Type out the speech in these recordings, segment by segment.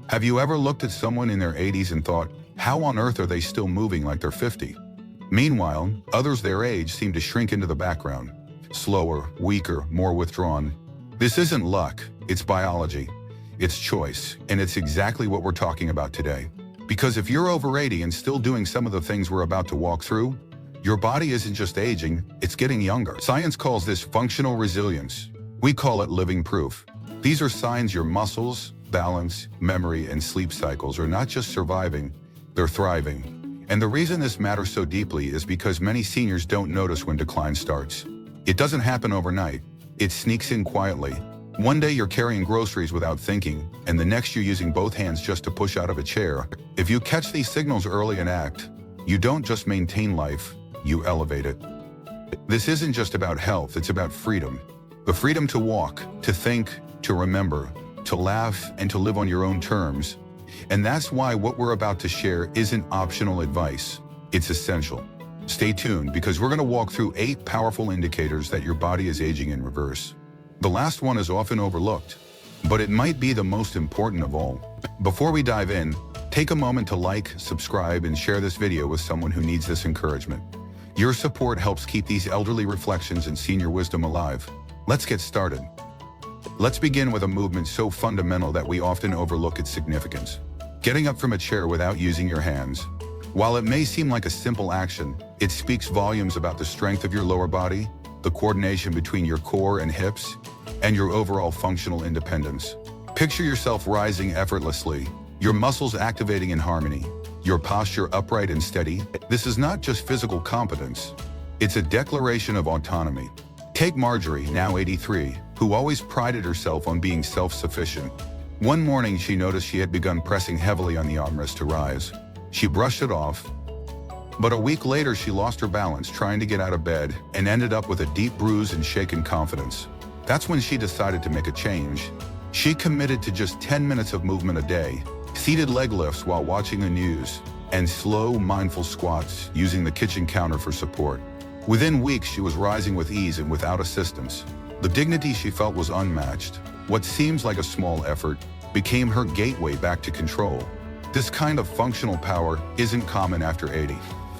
Have you ever looked at someone in their 80s and thought, how on earth are they still moving like they're 50? Meanwhile, others their age seem to shrink into the background. Slower, weaker, more withdrawn. This isn't luck, it's biology. It's choice, and it's exactly what we're talking about today. Because if you're over 80 and still doing some of the things we're about to walk through, your body isn't just aging, it's getting younger. Science calls this functional resilience. We call it living proof. These are signs your muscles, balance, memory, and sleep cycles are not just surviving, they're thriving. And the reason this matters so deeply is because many seniors don't notice when decline starts. It doesn't happen overnight. It sneaks in quietly. One day you're carrying groceries without thinking, and the next you're using both hands just to push out of a chair. If you catch these signals early and act, you don't just maintain life, you elevate it. This isn't just about health, it's about freedom. The freedom to walk, to think, to remember, to laugh, and to live on your own terms. And that's why what we're about to share isn't optional advice, it's essential. Stay tuned, because we're going to walk through 8 powerful indicators that your body is aging in reverse. The last one is often overlooked, but it might be the most important of all. Before we dive in, take a moment to like, subscribe, and share this video with someone who needs this encouragement. Your support helps keep these elderly reflections and senior wisdom alive. Let's get started. Let's begin with a movement so fundamental that we often overlook its significance. Getting up from a chair without using your hands. While it may seem like a simple action, it speaks volumes about the strength of your lower body, the coordination between your core and hips, and your overall functional independence. Picture yourself rising effortlessly, your muscles activating in harmony, your posture upright and steady. This is not just physical competence, it's a declaration of autonomy. Take Marjorie, now 83, who always prided herself on being self-sufficient. One morning she noticed she had begun pressing heavily on the armrest to rise. She brushed it off, but a week later she lost her balance trying to get out of bed and ended up with a deep bruise and shaken confidence. That's when she decided to make a change. She committed to just 10 minutes of movement a day, seated leg lifts while watching the news, and slow, mindful squats using the kitchen counter for support. Within weeks, she was rising with ease and without assistance. The dignity she felt was unmatched. What seems like a small effort became her gateway back to control. This kind of functional power isn't common after 80.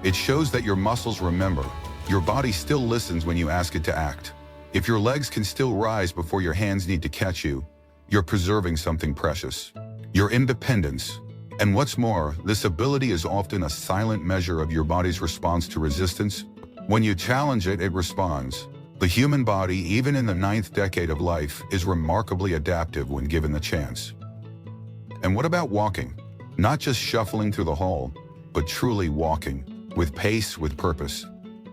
It shows that your muscles remember. Your body still listens when you ask it to act. If your legs can still rise before your hands need to catch you, you're preserving something precious. Your independence. And what's more, this ability is often a silent measure of your body's response to resistance. When you challenge it, it responds. The human body, even in the 9th decade of life, is remarkably adaptive when given the chance. And what about walking? Not just shuffling through the hall, but truly walking, with pace, with purpose.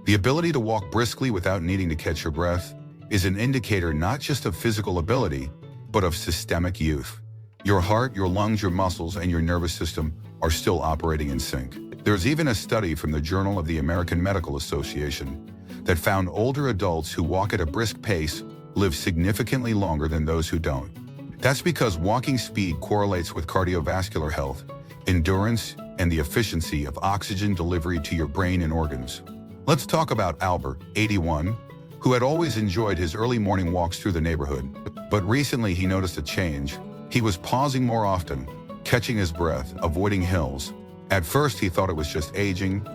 The ability to walk briskly without needing to catch your breath is an indicator not just of physical ability, but of systemic youth. Your heart, your lungs, your muscles, and your nervous system are still operating in sync. There's even a study from the Journal of the American Medical Association that found older adults who walk at a brisk pace live significantly longer than those who don't. That's because walking speed correlates with cardiovascular health, endurance, and the efficiency of oxygen delivery to your brain and organs. Let's talk about Albert, 81, who had always enjoyed his early morning walks through the neighborhood. But recently he noticed a change. He was pausing more often, catching his breath, avoiding hills. At first he thought it was just aging,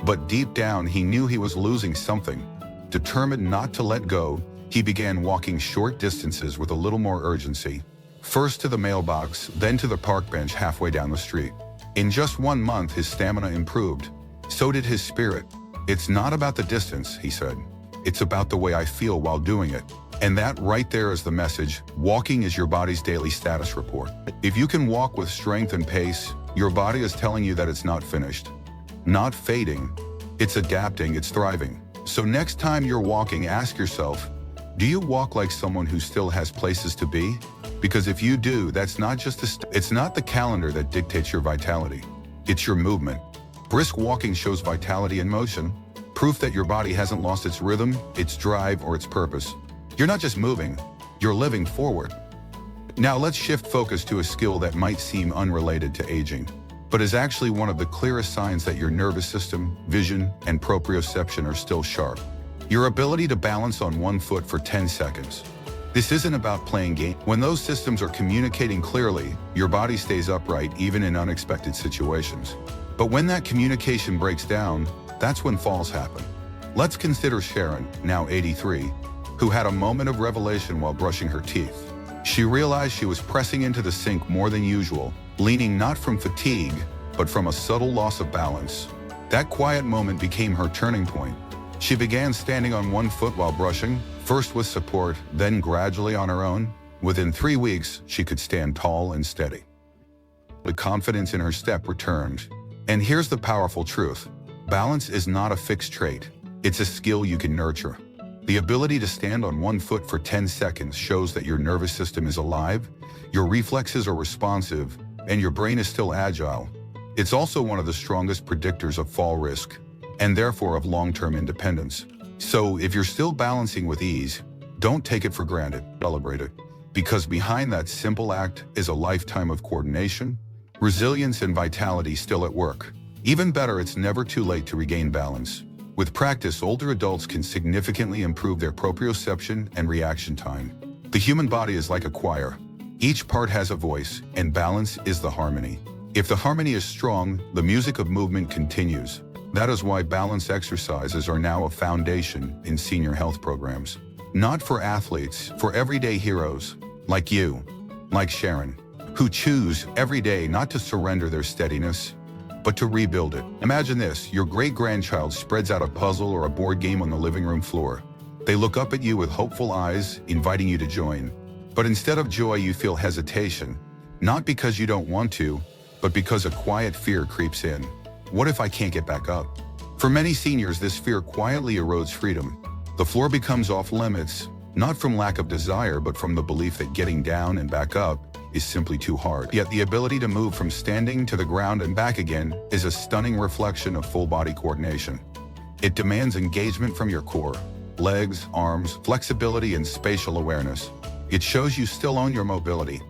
but deep down he knew he was losing something. Determined not to let go, he began walking short distances with a little more urgency. First to the mailbox, then to the park bench halfway down the street. In just 1 month, his stamina improved. So did his spirit. It's not about the distance, he said. It's about the way I feel while doing it. And that right there is the message. Walking is your body's daily status report. If you can walk with strength and pace, your body is telling you that it's not finished, not fading. It's adapting, it's thriving. So next time you're walking, ask yourself, do you walk like someone who still has places to be? Because if you do, that's not just it's not the calendar that dictates your vitality. It's your movement. Brisk walking shows vitality in motion, proof that your body hasn't lost its rhythm, its drive, or its purpose. You're not just moving, you're living forward. Now let's shift focus to a skill that might seem unrelated to aging, but is actually one of the clearest signs that your nervous system, vision, and proprioception are still sharp. Your ability to balance on one foot for 10 seconds. This isn't about playing games. When those systems are communicating clearly, your body stays upright even in unexpected situations. But when that communication breaks down, that's when falls happen. Let's consider Sharon, now 83, who had a moment of revelation while brushing her teeth. She realized she was pressing into the sink more than usual, leaning not from fatigue, but from a subtle loss of balance. That quiet moment became her turning point. She began standing on one foot while brushing, first with support, then gradually on her own. Within 3 weeks, she could stand tall and steady. The confidence in her step returned. And here's the powerful truth. Balance is not a fixed trait. It's a skill you can nurture. The ability to stand on one foot for 10 seconds shows that your nervous system is alive, your reflexes are responsive, and your brain is still agile. It's also one of the strongest predictors of fall risk, and therefore of long-term independence. So if you're still balancing with ease, don't take it for granted, celebrate it. Because behind that simple act is a lifetime of coordination, resilience, and vitality still at work. Even better, it's never too late to regain balance. With practice, older adults can significantly improve their proprioception and reaction time. The human body is like a choir. Each part has a voice, and balance is the harmony. If the harmony is strong, the music of movement continues. That is why balance exercises are now a foundation in senior health programs. Not for athletes, for everyday heroes, like you, like Sharon, who choose every day not to surrender their steadiness, but to rebuild it. Imagine this, your great-grandchild spreads out a puzzle or a board game on the living room floor. They look up at you with hopeful eyes, inviting you to join. But instead of joy, you feel hesitation, not because you don't want to, but because a quiet fear creeps in. What if I can't get back up? For many seniors, this fear quietly erodes freedom. The floor becomes off limits, not from lack of desire, but from the belief that getting down and back up is simply too hard. Yet the ability to move from standing to the ground and back again is a stunning reflection of full-body coordination. It demands engagement from your core, legs, arms, flexibility, and spatial awareness. It shows you still own your mobility.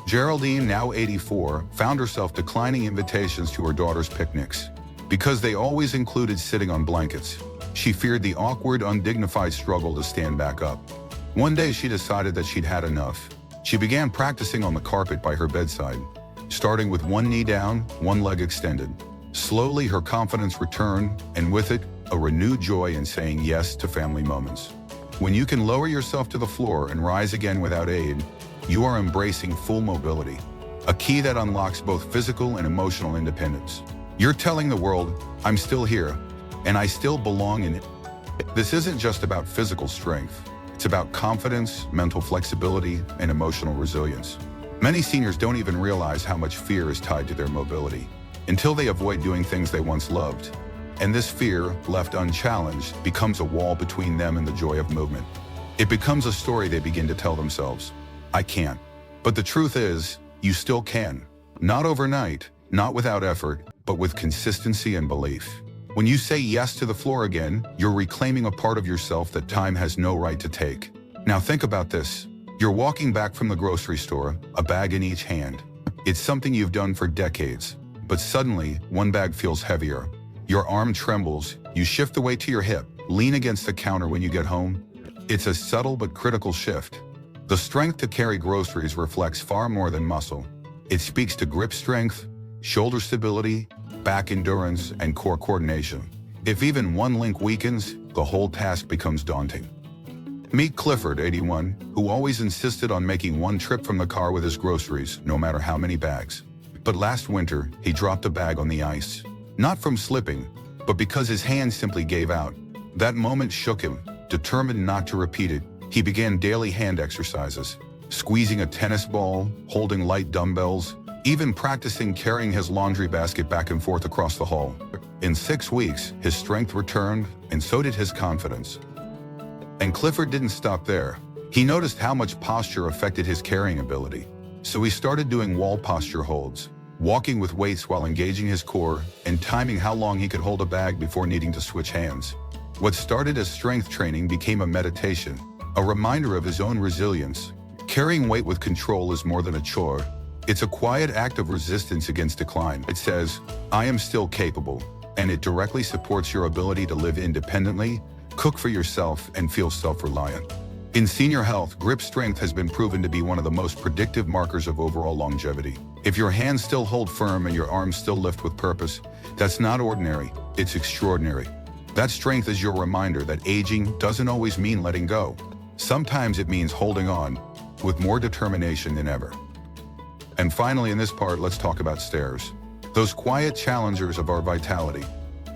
Geraldine, now 84, found herself declining invitations to her daughter's picnics because they always included sitting on blankets. She feared the awkward, undignified struggle to stand back up. One day she decided that she'd had enough. She began practicing on the carpet by her bedside, starting with one knee down, one leg extended. Slowly her confidence returned, and with it, a renewed joy in saying yes to family moments. When you can lower yourself to the floor and rise again without aid, you are embracing full mobility, a key that unlocks both physical and emotional independence. You're telling the world, I'm still here, and I still belong in it. This isn't just about physical strength. It's about confidence, mental flexibility, and emotional resilience. Many seniors don't even realize how much fear is tied to their mobility until they avoid doing things they once loved. And this fear, left unchallenged, becomes a wall between them and the joy of movement. It becomes a story they begin to tell themselves. I can't. But the truth is, you still can. Not overnight, not without effort, but with consistency and belief. When you say yes to the floor again, you're reclaiming a part of yourself that time has no right to take. Now think about this. You're walking back from the grocery store, a bag in each hand. It's something you've done for decades. But suddenly, one bag feels heavier. Your arm trembles, you shift the weight to your hip, lean against the counter when you get home. It's a subtle but critical shift. The strength to carry groceries reflects far more than muscle. It speaks to grip strength, shoulder stability, back endurance, and core coordination. If even one link weakens, the whole task becomes daunting. Meet Clifford, 81, who always insisted on making one trip from the car with his groceries, no matter how many bags. But last winter, he dropped a bag on the ice. Not from slipping, but because his hand simply gave out. That moment shook him. Determined not to repeat it, he began daily hand exercises, squeezing a tennis ball, holding light dumbbells, even practicing carrying his laundry basket back and forth across the hall. In 6 weeks, his strength returned, and so did his confidence. And Clifford didn't stop there. He noticed how much posture affected his carrying ability. So he started doing wall posture holds, walking with weights while engaging his core and timing how long he could hold a bag before needing to switch hands. What started as strength training became a meditation, a reminder of his own resilience. Carrying weight with control is more than a chore. It's a quiet act of resistance against decline. It says, I am still capable, and it directly supports your ability to live independently, cook for yourself, and feel self-reliant. In senior health, grip strength has been proven to be one of the most predictive markers of overall longevity. If your hands still hold firm and your arms still lift with purpose, that's not ordinary, it's extraordinary. That strength is your reminder that aging doesn't always mean letting go. Sometimes it means holding on with more determination than ever. And finally, in this part, let's talk about stairs. Those quiet challengers of our vitality.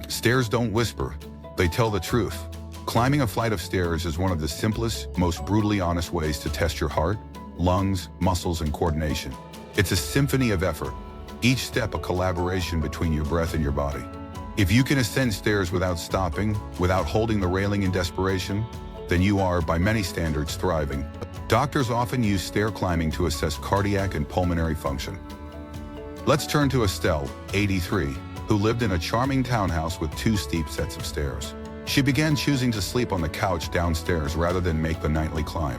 Stairs don't whisper, they tell the truth. Climbing a flight of stairs is one of the simplest, most brutally honest ways to test your heart, lungs, muscles, and coordination. It's a symphony of effort, each step a collaboration between your breath and your body. If you can ascend stairs without stopping, without holding the railing in desperation, then you are, by many standards, thriving. Doctors often use stair climbing to assess cardiac and pulmonary function. Let's turn to Estelle, 83, who lived in a charming townhouse with 2 steep sets of stairs. She began choosing to sleep on the couch downstairs rather than make the nightly climb.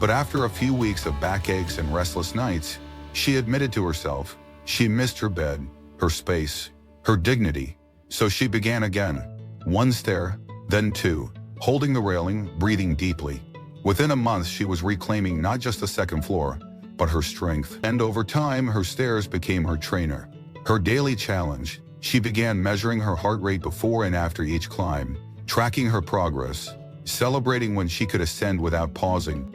But after a few weeks of backaches and restless nights, she admitted to herself she missed her bed, her space, her dignity. So she began again. 1 stair, then 2, holding the railing, breathing deeply. Within a month, she was reclaiming not just the second floor, but her strength. And over time, her stairs became her trainer. Her daily challenge. She began measuring her heart rate before and after each climb, tracking her progress, celebrating when she could ascend without pausing.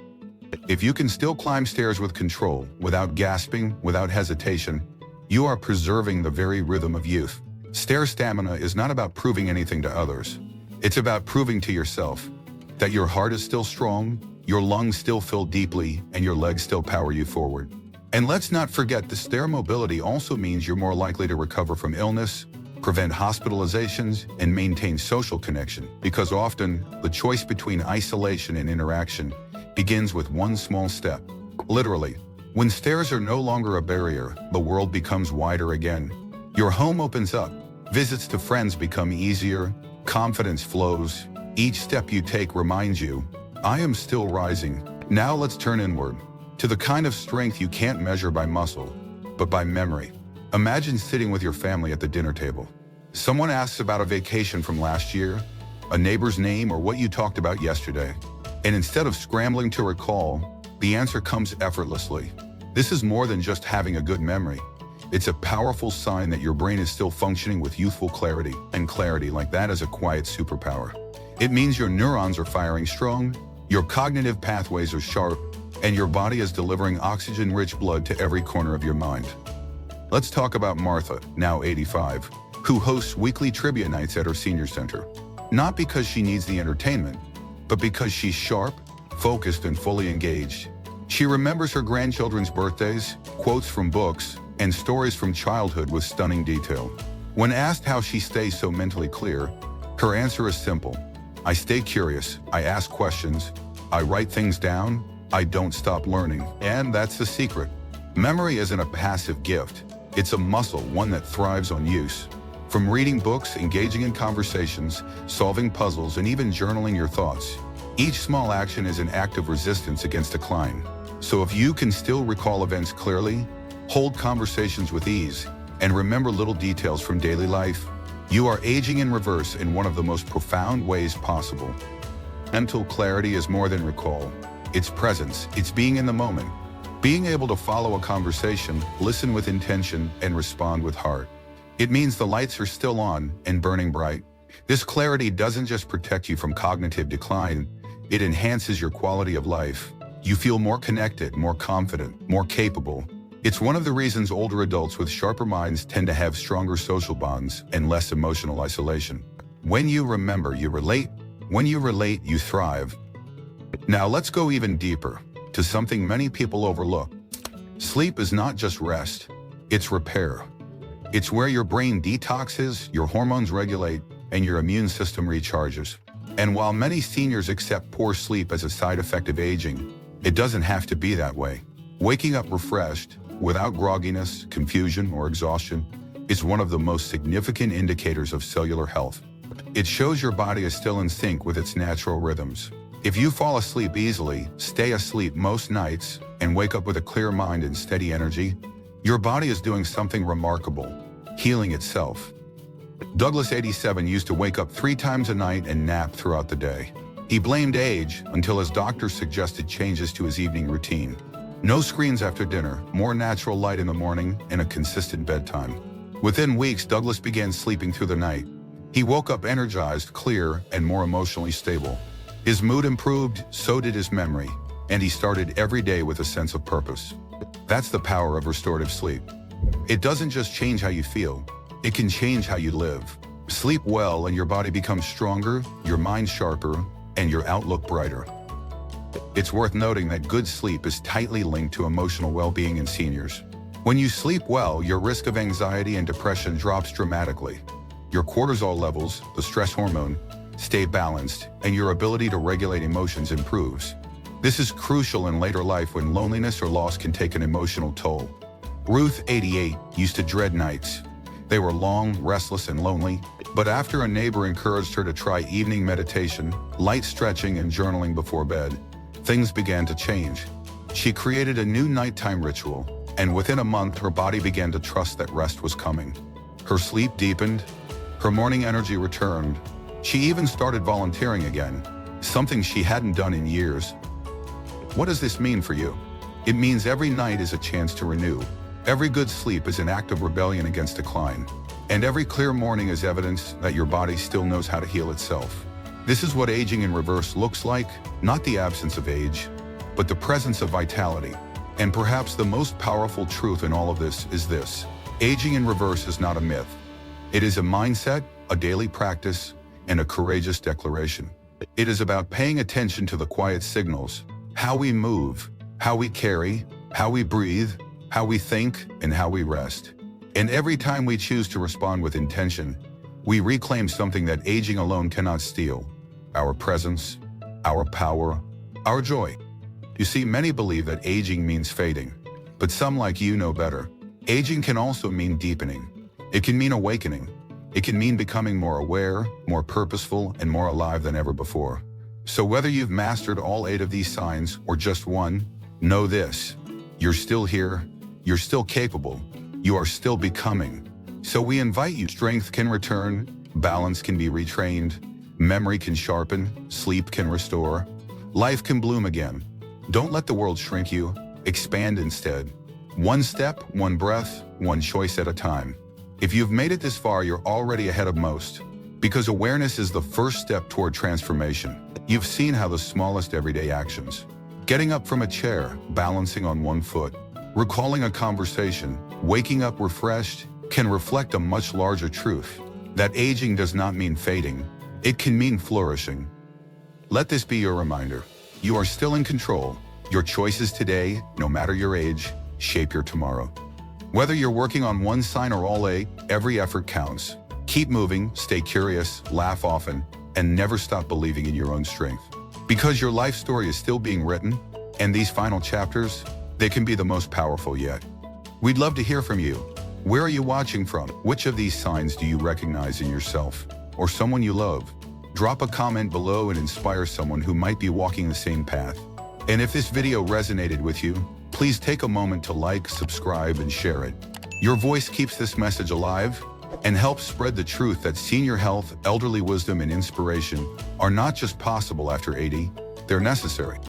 If you can still climb stairs with control, without gasping, without hesitation, you are preserving the very rhythm of youth. Stair stamina is not about proving anything to others. It's about proving to yourself that your heart is still strong, your lungs still fill deeply, and your legs still power you forward. And let's not forget, the stair mobility also means you're more likely to recover from illness, prevent hospitalizations, and maintain social connection, because often the choice between isolation and interaction begins with 1 small step. Literally, when stairs are no longer a barrier, the world becomes wider again. Your home opens up, visits to friends become easier, confidence flows. Each step you take reminds you, I am still rising. Now let's turn inward, to the kind of strength you can't measure by muscle, but by memory. Imagine sitting with your family at the dinner table. Someone asks about a vacation from last year, a neighbor's name, or what you talked about yesterday. And instead of scrambling to recall, the answer comes effortlessly. This is more than just having a good memory. It's a powerful sign that your brain is still functioning with youthful clarity, and clarity like that is a quiet superpower. It means your neurons are firing strong, your cognitive pathways are sharp, and your body is delivering oxygen-rich blood to every corner of your mind. Let's talk about Martha, now 85, who hosts weekly trivia nights at her senior center. Not because she needs the entertainment, but because she's sharp, focused, and fully engaged. She remembers her grandchildren's birthdays, quotes from books, and stories from childhood with stunning detail. When asked how she stays so mentally clear, her answer is simple. I stay curious, I ask questions, I write things down, I don't stop learning. And that's the secret. Memory isn't a passive gift. It's a muscle, one that thrives on use. From reading books, engaging in conversations, solving puzzles, and even journaling your thoughts, each small action is an act of resistance against decline. So if you can still recall events clearly, hold conversations with ease, and remember little details from daily life, you are aging in reverse in one of the most profound ways possible. Mental clarity is more than recall. It's presence, it's being in the moment. Being able to follow a conversation, listen with intention, and respond with heart. It means the lights are still on and burning bright. This clarity doesn't just protect you from cognitive decline, it enhances your quality of life. You feel more connected, more confident, more capable. It's one of the reasons older adults with sharper minds tend to have stronger social bonds and less emotional isolation. When you remember, you relate. When you relate, you thrive. Now let's go even deeper, to something many people overlook. Sleep is not just rest, it's repair. It's where your brain detoxes, your hormones regulate, and your immune system recharges. And while many seniors accept poor sleep as a side effect of aging, it doesn't have to be that way. Waking up refreshed, without grogginess, confusion, or exhaustion, is one of the most significant indicators of cellular health. It shows your body is still in sync with its natural rhythms. If you fall asleep easily, stay asleep most nights, and wake up with a clear mind and steady energy, your body is doing something remarkable, healing itself. Douglas, 87, used to wake up 3 times a night and nap throughout the day. He blamed age until his doctor suggested changes to his evening routine. No screens after dinner, more natural light in the morning, and a consistent bedtime. Within weeks, Douglas began sleeping through the night. He woke up energized, clear, and more emotionally stable. His mood improved, so did his memory, and he started every day with a sense of purpose. That's the power of restorative sleep. It doesn't just change how you feel, it can change how you live. Sleep well and your body becomes stronger, your mind sharper, and your outlook brighter. It's worth noting that good sleep is tightly linked to emotional well-being in seniors. When you sleep well, your risk of anxiety and depression drops dramatically. Your cortisol levels, the stress hormone, stay balanced, and your ability to regulate emotions improves. This is crucial in later life when loneliness or loss can take an emotional toll. Ruth, 88, used to dread nights. They were long, restless, and lonely, but after a neighbor encouraged her to try evening meditation, light stretching, and journaling before bed, things began to change. She created a new nighttime ritual, and within a month her body began to trust that rest was coming. Her sleep deepened, her morning energy returned. She even started volunteering again, something she hadn't done in years. What does this mean for you? It means every night is a chance to renew. Every good sleep is an act of rebellion against decline. And every clear morning is evidence that your body still knows how to heal itself. This is what aging in reverse looks like, not the absence of age, but the presence of vitality. And perhaps the most powerful truth in all of this is this: aging in reverse is not a myth. It is a mindset, a daily practice, and a courageous declaration. It is about paying attention to the quiet signals, how we move, how we carry, how we breathe, how we think, and how we rest. And every time we choose to respond with intention, we reclaim something that aging alone cannot steal: our presence, our power, our joy. You see, many believe that aging means fading, but some like you know better. Aging can also mean deepening. It can mean awakening. It can mean becoming more aware, more purposeful, and more alive than ever before. So whether you've mastered all 8 of these signs or just one, know this: you're still here, you're still capable, you are still becoming. So we invite you. Strength can return, balance can be retrained, memory can sharpen, sleep can restore, life can bloom again. Don't let the world shrink you, expand instead. One step, one breath, one choice at a time. If you've made it this far, you're already ahead of most, because awareness is the first step toward transformation. You've seen how the smallest everyday actions, getting up from a chair, balancing on one foot, recalling a conversation, waking up refreshed, can reflect a much larger truth: that aging does not mean fading, it can mean flourishing. Let this be your reminder. You are still in control. Your choices today, no matter your age, shape your tomorrow. Whether you're working on one sign or all 8, every effort counts. Keep moving, stay curious, laugh often, and never stop believing in your own strength. Because your life story is still being written, and these final chapters, they can be the most powerful yet. We'd love to hear from you. Where are you watching from? Which of these signs do you recognize in yourself or someone you love? Drop a comment below and inspire someone who might be walking the same path. And if this video resonated with you, please take a moment to like, subscribe, and share it. Your voice keeps this message alive and helps spread the truth that senior health, elderly wisdom, and inspiration are not just possible after 80, they're necessary.